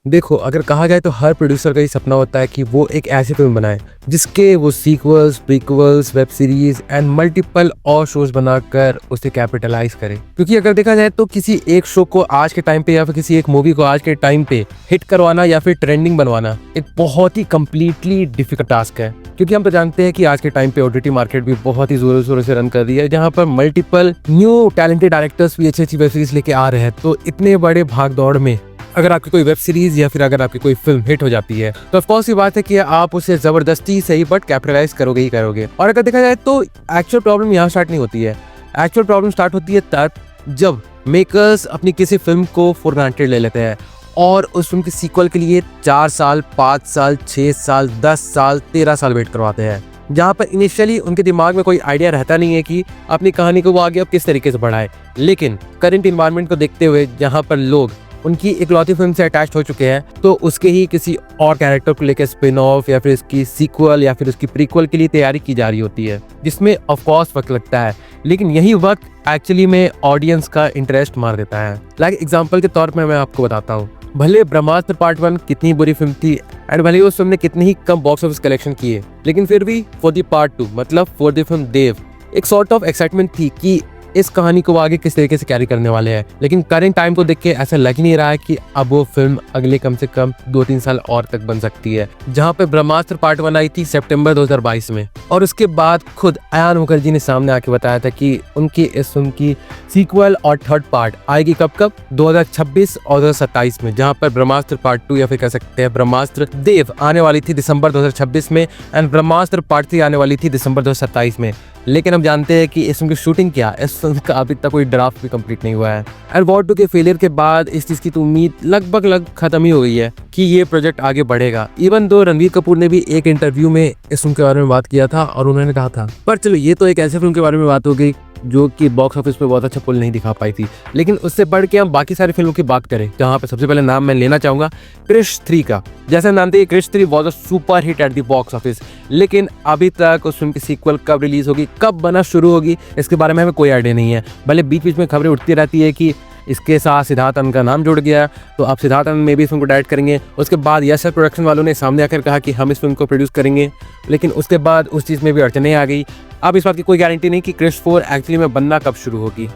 देखो, अगर कहा जाए तो हर प्रोड्यूसर का ही सपना होता है कि वो एक ऐसी फिल्म बनाए जिसके वो sequels, prequels, web series and multiple और शोज बनाकर उसे कैपिटलाइज करे। क्योंकि अगर देखा जाए तो किसी एक शो को आज के टाइम पे या फिर किसी एक मूवी को आज के टाइम पे हिट करवाना या फिर ट्रेंडिंग बनवाना एक बहुत ही कंप्लीटली डिफिकल्ट टास्क है। क्योंकि हम तो जानते हैं कि आज के टाइम पे ओटीटी मार्केट भी बहुत ही जोरों शोरों से रन कर रही है, जहाँ पर मल्टीपल न्यू टैलेंटेड डायरेक्टर्स भी अच्छी अच्छी वेब सीरीज लेके आ रहे हैं। तो इतने बड़े भाग दौड़ में अगर आपकी कोई वेब सीरीज या फिर अगर आपकी कोई फिल्म हिट हो जाती है तो ऑफकोर्स ये बात है कि आप उसे जबरदस्ती से ही बट कैपिटलाइज करोगे ही करोगे। और अगर देखा जाए तो एक्चुअल प्रॉब्लम यहाँ स्टार्ट नहीं होती है। एक्चुअल प्रॉब्लम स्टार्ट होती है तब जब मेकर्स अपनी किसी फिल्म को फॉर ग्रांटेड ले लेते हैं और उस फिल्म के सीक्वल के लिए 4 साल, 5 साल, 6 साल, 10 साल, 13 साल वेट करवाते हैं, जहाँ पर इनिशियली उनके दिमाग में कोई आइडिया रहता नहीं है कि अपनी कहानी को वो आगे अब किस तरीके से बढ़ाए। लेकिन करंट इन्वायरमेंट को देखते हुए जहाँ पर लोग उनकी इकलौती फिल्म से अटैच हो चुके हैं तो उसके ही किसी और कैरेक्टर को लेकर स्पिन ऑफ या फिर इसकी सीक्वल या फिर उसकी प्रीक्वल के लिए तैयारी की जा रही होती है, जिसमें ऑफ कोर्स वक्त लगता है। लेकिन यही वक्त एक्चुअली में ऑडियंस का इंटरेस्ट मार देता है। लाइक एग्जांपल के तौर पे मैं आपको बताता हूँ, भले ब्रह्मास्त्र पार्ट 1 कितनी बुरी फिल्म थी एंड भले उस फिल्म ने कितनी ही कम बॉक्स ऑफिस कलेक्शन किए, लेकिन फिर भी फॉर द पार्ट 2 मतलब फॉर द फिल्म देव एक सॉर्ट ऑफ एक्साइटमेंट थी कि इस कहानी को आगे किस तरीके से कैरी करने वाले हैं। लेकिन करंट टाइम को देख के ऐसा लग ही नहीं रहा है कि अब वो फिल्म अगले कम से कम 2-3 साल और तक बन सकती है। जहां पे ब्रह्मास्त्र पार्ट 1 आई थी सितंबर 2022 में और उसके बाद खुद अयान मुखर्जी ने सामने आके बताया था कि उनकी इस फिल्म की सीक्वल और थर्ड पार्ट आएगी कब 2026 और 2027 में, जहां पर ब्रह्मास्त्र पार्ट 2 या फिर कह सकते हैं ब्रह्मास्त्र देव आने वाली थी दिसंबर 2026 में एंड ब्रह्मास्त्र पार्ट 3 आने वाली थी दिसंबर 2027 में। लेकिन हम जानते हैं कि इस फिल्म की शूटिंग क्या है, इस फिल्म का अभी तक कोई ड्राफ्ट भी कंप्लीट नहीं हुआ है। एंड वॉर 2 के फेलियर के बाद इस चीज की तो उम्मीद लगभग खत्म ही हो गई है कि ये प्रोजेक्ट आगे बढ़ेगा। इवन दो रणवीर कपूर ने भी एक इंटरव्यू में इस फिल्म के बारे में बात किया था और उन्होंने कहा था, पर चलो ये तो एक ऐसे फिल्म के बारे में बात हो गई जो कि बॉक्स ऑफिस पे बहुत अच्छा पुल नहीं दिखा पाई थी। लेकिन उससे बढ़ के हम बाकी सारी फिल्मों की बात करें, जहां पे सबसे पहले नाम मैं लेना चाहूंगा क्रिश 3 का। जैसे हम जानते हैं Krrish 3 was a super hit at the box office, लेकिन अभी तक उस फिल्म की सीक्वल कब रिलीज होगी, कब बना शुरू होगी, इसके बारे में हमें कोई आइडिया नहीं है। भले बीच बीच में खबरें उठती रहती है कि इसके साथ सिद्धार्थ आनंद का नाम जुड़ गया तो आप सिद्धार्थ आनंद में भी इस फिल्म को डायरेक्ट करेंगे। उसके बाद यस सर प्रोडक्शन वालों ने सामने आकर कहा कि हम इस फिल्म को प्रोड्यूस करेंगे, लेकिन उसके बाद उस चीज़ में भी अड़चनें आ गई। अब इस बात की कोई गारंटी नहीं कि क्रिश 4 एक्चुअली में बनना कब शुरू होगी।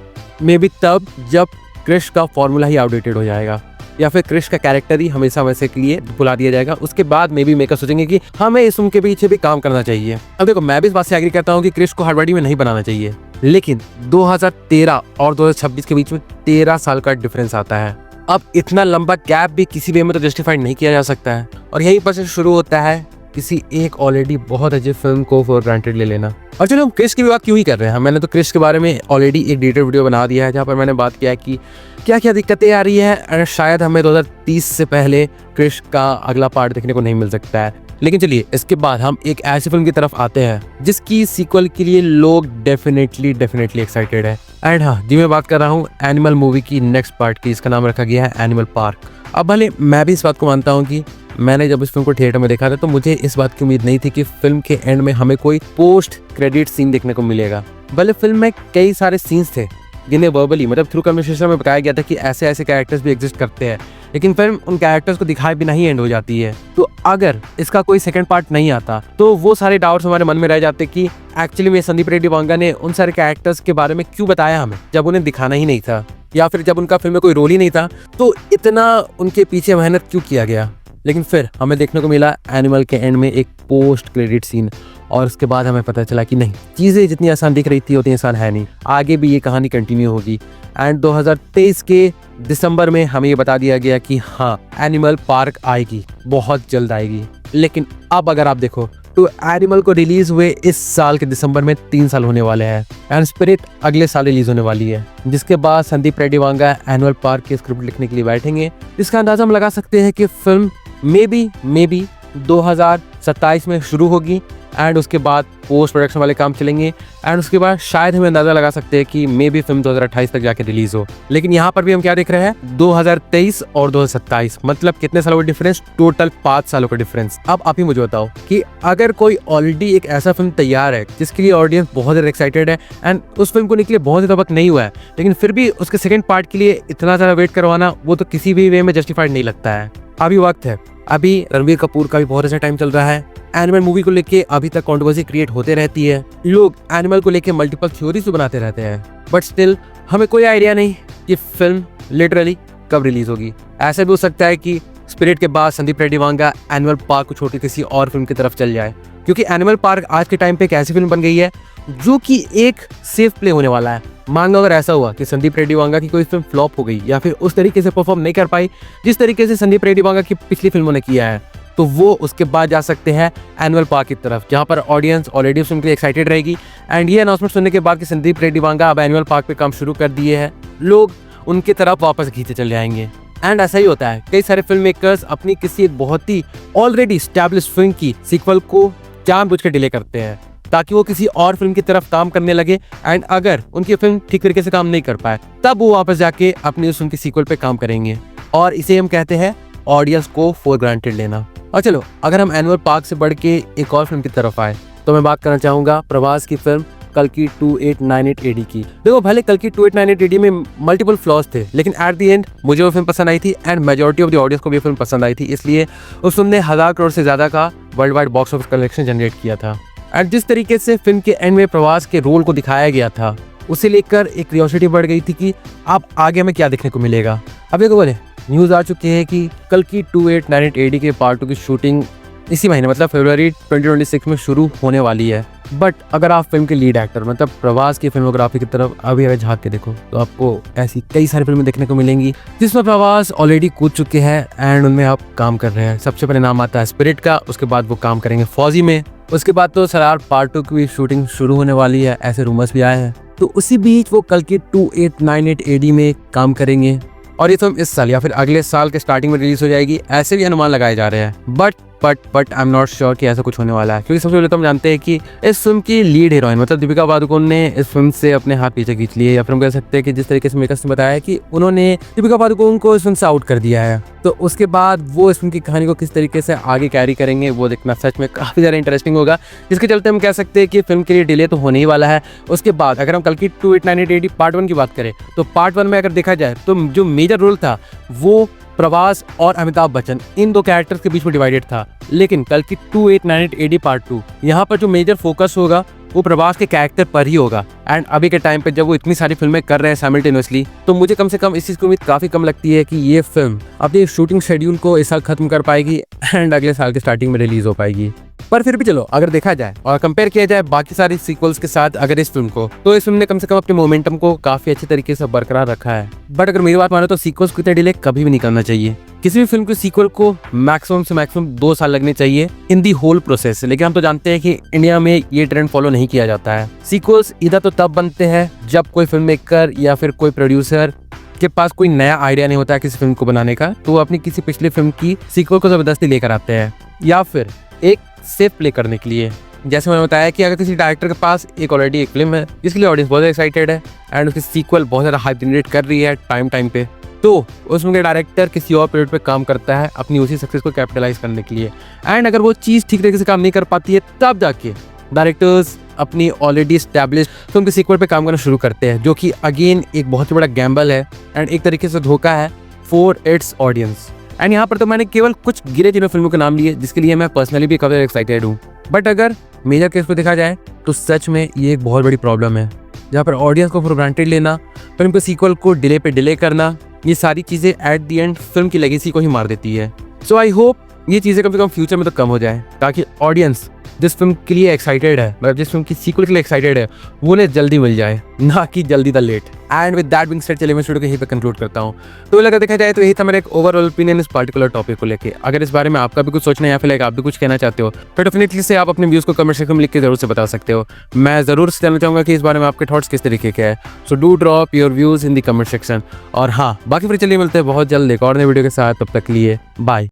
मे बी तब जब क्रिश का फॉर्मूला ही आउटडेटेड हो जाएगा या फिर क्रिश का कैरेक्टर ही हमेशा वैसे के लिए भुला दिया जाएगा। उसके बाद मे बी मेकर सोचेंगे कि हमें इस फिल्म के पीछे भी काम करना चाहिए। अब देखो, मैं भी इस बात से एग्री करता हूँ कि क्रिश को हार्डबॉडी में नहीं बनाना चाहिए, लेकिन 2013 और 2026 के बीच में 13 साल का डिफरेंस आता है। अब इतना लंबा गैप भी किसी वे में तो जस्टिफाइड नहीं किया जा सकता है और यहीं पर से शुरू होता है किसी एक ऑलरेडी बहुत अच्छी फिल्म को फॉर ग्रांटेड ले लेना। और चलो, हम क्रिश की भी बात क्यों ही कर रहे हैं, मैंने तो क्रिश के बारे में ऑलरेडी एक डिटेल वीडियो बना दिया है जहाँ पर मैंने बात किया है कि क्या क्या दिक्कतें आ रही है और शायद हमें 2030 से पहले क्रिश का अगला पार्ट देखने को नहीं मिल सकता है। लेकिन चलिए, इसके बाद हम एक ऐसी फिल्म की तरफ आते हैं जिसकी सीक्वल के लिए लोग डेफिनेटली एक्साइटेड है। एंड हाँ जी, मैं बात कर रहा हूँ एनिमल मूवी की नेक्स्ट पार्ट की। इसका नाम रखा गया है एनिमल पार्क। अब भले मैं भी इस बात को मानता हूँ कि मैंने जब इस फिल्म को थिएटर में देखा था तो मुझे इस बात की उम्मीद नहीं थी कि फिल्म के एंड में हमें कोई पोस्ट क्रेडिट सीन देखने को मिलेगा। भले फिल्म में कई सारे सीन्स थे जिन्हें वर्बली मतलब थ्रू कन्वर्सेशन में बताया गया था कि ऐसे ऐसे कैरेक्टर्स भी एग्जिस्ट करते हैं, लेकिन फिल्म उन कैरेक्टर्स को दिखाए बिना ही एंड हो जाती है। तो अगर इसका कोई सेकंड पार्ट नहीं आता तो वो सारे डाउट्स हमारे मन में रह जाते कि एक्चुअली में संदीप रेड्डी वांगा ने उन सारे कैरेक्टर्स के बारे में क्यों बताया हमें जब उन्हें दिखाना ही नहीं था, या फिर जब उनका फिल्म में कोई रोल ही नहीं था तो इतना उनके पीछे मेहनत क्यों किया गया। लेकिन फिर हमें देखने को मिला एनिमल के एंड में एक पोस्ट क्रेडिट सीन और उसके बाद हमें पता चला कि नहीं, चीज़ें जितनी आसान दिख रही थी उतनी आसान है नहीं, आगे भी ये कहानी कंटिन्यू होगी। एंड 2023 के दिसंबर में हमें ये बता दिया गया कि हाँ, एनिमल पार्क आएगी, बहुत जल्द आएगी। लेकिन अब अगर आप देखो तो एनिमल को रिलीज हुए इस साल के दिसंबर में 3 साल होने वाले हैं एंड स्पिरिट अगले साल रिलीज होने वाली है, जिसके बाद संदीप रेड्डी वांगा एनिमल पार्क की स्क्रिप्ट लिखने के लिए बैठेंगे। इसका अंदाजा हम लगा सकते हैं कि फिल्म मे बी 2023 27 में शुरू होगी एंड उसके बाद पोस्ट प्रोडक्शन वाले काम चलेंगे एंड उसके बाद शायद हम अंदाजा लगा सकते हैं कि मे भी फिल्म 2028 तक जाके रिलीज हो। लेकिन यहाँ पर भी हम क्या देख रहे हैं, 2023 और 2027, मतलब कितने सालों का डिफरेंस, टोटल 5 सालों का डिफरेंस। अब आप ही मुझे बताओ कि अगर कोई ऑलरेडी एक ऐसा फिल्म तैयार है जिसके लिए ऑडियंस बहुत ज्यादा एक्साइटेड है एंड उस फिल्म को निकले बहुत ज्यादा वक्त नहीं हुआ है, लेकिन फिर भी उसके सेकंड पार्ट के लिए इतना ज्यादा वेट करवाना, वो तो किसी भी वे में जस्टिफाइड नहीं लगता है। अभी वक्त है, अभी रणबीर कपूर का भी बहुत अच्छा टाइम चल रहा है। एनिमल मूवी को लेके अभी तक कंट्रोवर्सी क्रिएट होते रहती है, लोग एनिमल को लेके मल्टीपल थ्योरीज तो बनाते रहते हैं, बट स्टिल हमें कोई आइडिया नहीं कि फिल्म लिटरली कब रिलीज होगी। ऐसा भी हो सकता है कि स्पिरिट के बाद संदीप रेड्डी वांगा एनिमल पार्क को छोड़ के किसी और फिल्म की तरफ चल जाए, क्योंकि एनिमल पार्क आज के टाइम पे एक ऐसी फिल्म बन गई है जो कि एक सेफ प्ले होने वाला है। मान लो अगर ऐसा हुआ कि संदीप रेड्डी वांगा की कोई फिल्म फ्लॉप हो गई या फिर उस तरीके से परफॉर्म नहीं कर पाई जिस तरीके से संदीप रेड्डी वांगा की पिछली फिल्मों ने किया है, तो वो उसके बाद जा सकते हैं एनिमल पार्क की तरफ, जहां पर ऑडियंस ऑलरेडी उस फिल्म के लिए एक्साइटेड रहेगी। एंड ये अनाउंसमेंट सुनने के बाद कि संदीप रेड्डी वांगा अब एनिमल पार्क पे काम शुरू कर दिए हैं, लोग उनकी तरफ वापस खींचे चले जाएंगे। एंड ऐसा ही होता है, कई सारे फिल्म मेकर्स अपनी किसी एक बहुत ही ऑलरेडी स्टैब्लिश्ड फिल्म की सीक्वल को जानबूझ के डिले करते हैं ताकि वो किसी और फिल्म की तरफ काम करने लगे, एंड अगर उनकी फिल्म ठीक तरीके से काम नहीं कर पाए तब वो वापस जाके अपनी उस फिल्म की सीक्वल पे काम करेंगे, और इसे हम कहते हैं ऑडियंस को फॉर ग्रांटेड लेना। और चलो अगर हम एनिमल पार्क से बढ़ के एक और फिल्म की तरफ आए तो मैं बात करना चाहूंगा प्रभास की फिल्म कल्कि 2898 AD की। देखो भले कल्कि 2898 AD में मल्टीपल फ्लॉज थे, लेकिन एट द एंड मुझे वो फिल्म पसंद आई थी and majority of the audience को भी फिल्म पसंद आई थी, इसलिए उस फिल्म ने 1000 करोड़ से ज्यादा का world wide box office collection generate किया था। एंड जिस तरीके से फिल्म के एंड में प्रभास के रोल को दिखाया गया था, उसे लेकर एक क्यूरियोसिटी बढ़ गई थी कि अब आगे हमें क्या देखने को मिलेगा। अब देखो बोले न्यूज आ चुकी है कि कल्कि 2898 AD के पार्ट 2 की शूटिंग इसी महीने मतलब फरवरी 2026 में शुरू होने वाली है। बट अगर आप फिल्म के लीड एक्टर मतलब प्रभास की फिल्मोग्राफी की तरफ अभी झांक के देखो तो आपको ऐसी कई सारी फिल्में देखने को मिलेंगी जिसमें प्रभास ऑलरेडी कूद चुके हैं एंड उनमें आप काम कर रहे हैं। सबसे पहले नाम आता है स्पिरिट का, उसके बाद वो काम करेंगे फौजी में, उसके बाद तो सलार पार्ट 2 की शूटिंग शुरू होने वाली है, ऐसे रूमर्स भी आए हैं। तो उसी बीच वो कल्कि 2898 AD में काम करेंगे और ये फिल्म इस साल या फिर अगले साल के स्टार्टिंग में रिलीज हो जाएगी, ऐसे भी अनुमान लगाए जा रहे हैं। But I am not sure कि ऐसा कुछ होने वाला है, क्योंकि सबसे पहले तो हम जानते हैं कि इस फिल्म की लीड हीरोइन मतलब दीपिका पादुकोण ने इस फिल्म से अपने हाथ पीछे खींच लिए, या फिर हम कह सकते हैं कि जिस तरीके से मेकर्स ने बताया कि उन्होंने दीपिका पादुकोण को इस फिल्म से आउट कर दिया है। तो उसके बाद वो इस फिल्म की कहानी को किस तरीके से आगे कैरी करेंगे वो देखना सच में काफी ज्यादा इंटरेस्टिंग होगा, जिसके चलते हम कह सकते हैं कि फिल्म के लिए डिले तो होने ही वाला है। उसके बाद अगर हम कल्कि 2898 AD पार्ट 1 की बात करें तो पार्ट 1 में अगर देखा जाए तो जो मेजर रोल था वो प्रभास और अमिताभ बच्चन इन दो कैरेक्टर्स के बीच में डिवाइडेड था, लेकिन कल्कि 2898 AD पार्ट 2 यहाँ पर जो मेजर फोकस होगा वो प्रभास के कैरेक्टर पर ही होगा। एंड अभी के टाइम पे जब वो इतनी सारी फिल्में कर रहे हैं साइमल्टेनियसली, तो मुझे कम से कम इस चीज की उम्मीद काफी कम लगती है कि ये फिल्म अपनी शूटिंग शेड्यूल को इस साल खत्म कर पाएगी एंड अगले साल के स्टार्टिंग में रिलीज हो पाएगी। पर फिर भी चलो अगर देखा जाए और कंपेयर किया जाए बाकी सारी सीक्वल्स के साथ अगर इस फिल्म को, तो इस फिल्म ने कम से कम अपने मोमेंटम को काफी अच्छे तरीके से बरकरार रखा है। बट अगर मेरी बात मानो तो सीक्वल्स को इतना डिले कभी भी नहीं करना चाहिए। किसी भी फिल्म के सीक्वल को मैक्सिमम से मैक्सिमम 2 साल लगने चाहिए इन दी होल प्रोसेस। लेकिन हम तो जानते हैं कि इंडिया में ये ट्रेंड फॉलो नहीं किया जाता है। सीक्वल्स इधर तो तब बनते हैं जब कोई फिल्म मेकर या फिर कोई प्रोड्यूसर के पास कोई नया आइडिया नहीं होता है किसी फिल्म को बनाने का, तो वो अपनी किसी पिछली फिल्म की सीक्वल को जबरदस्ती लेकर आते हैं, या फिर एक सेफ प्ले करने के लिए। जैसे मैंने बताया कि अगर किसी डायरेक्टर के पास एक ऑलरेडी एक फिल्म है जिसके लिए ऑडियंस बहुत एक्साइटेड है एंड उसकी सीक्वल बहुत ज़्यादा हाइप जनरेट कर रही है टाइम पे, तो उसमें के डायरेक्टर किसी और पीरियड पे काम करता है अपनी उसी सक्सेस को कैपिटलाइज करने के लिए। एंड अगर वो चीज़ ठीक तरीके से काम नहीं कर पाती है तब जाके डायरेक्टर्स अपनी ऑलरेडी एस्टैब्लिश्ड फिल्म के सीक्वल पे काम करना शुरू करते हैं, जो कि अगेन एक बहुत ही बड़ा गैम्बल है एंड एक तरीके से धोखा है फॉर इट्स ऑडियंस। एंड यहाँ पर तो मैंने केवल कुछ गिने चुने फिल्मों के नाम लिए जिसके लिए मैं पर्सनली भी काफी एक्साइटेड हूँ। बट अगर मेजर केस को देखा जाए तो सच में ये एक बहुत बड़ी प्रॉब्लम है, जहाँ पर ऑडियंस को फॉर ग्रांटेड लेना, फिल्म के सीक्वल को डिले पे डिले करना, ये सारी चीज़ें एट द एंड फिल्म की लेगेसी को ही मार देती है। सो आई होप ये चीज़ें कम से कम फ्यूचर में तो कम हो जाए, ताकि ऑडियंस जिस फिल्म के लिए एक्साइटेड है मतलब जिस फिल्म की सीक्वल के लिए एक्साइटेड है वो उन्हें जल्दी मिल जाए, ना कि जल्दी the late. And with that being said चलिए मैं वीडियो को यहीं पे कंक्लूड करता हूँ। तो अगर देखा जाए तो यही था मेरा एक ओवरऑल ओपिनियन इस पर्टिकुलर टॉपिक को लेके। अगर इस बारे में आपका भी कुछ सोचना है या फिर आप भी कुछ कहना चाहते हो तो डेफिनेटली से आप अपने व्यूज को कमेंट सेक्शन में लिख के जरूर से बता सकते हो। मैं जरूर से जानना चाहूंगा कि इस बारे में आपके थॉट्स किस तरीके के हैं। So do drop your views in the comment section. और हाँ बाकी फिर चलिए मिलते हैं बहुत जल्द एक और नए वीडियो के साथ, तब तक लिए बाय।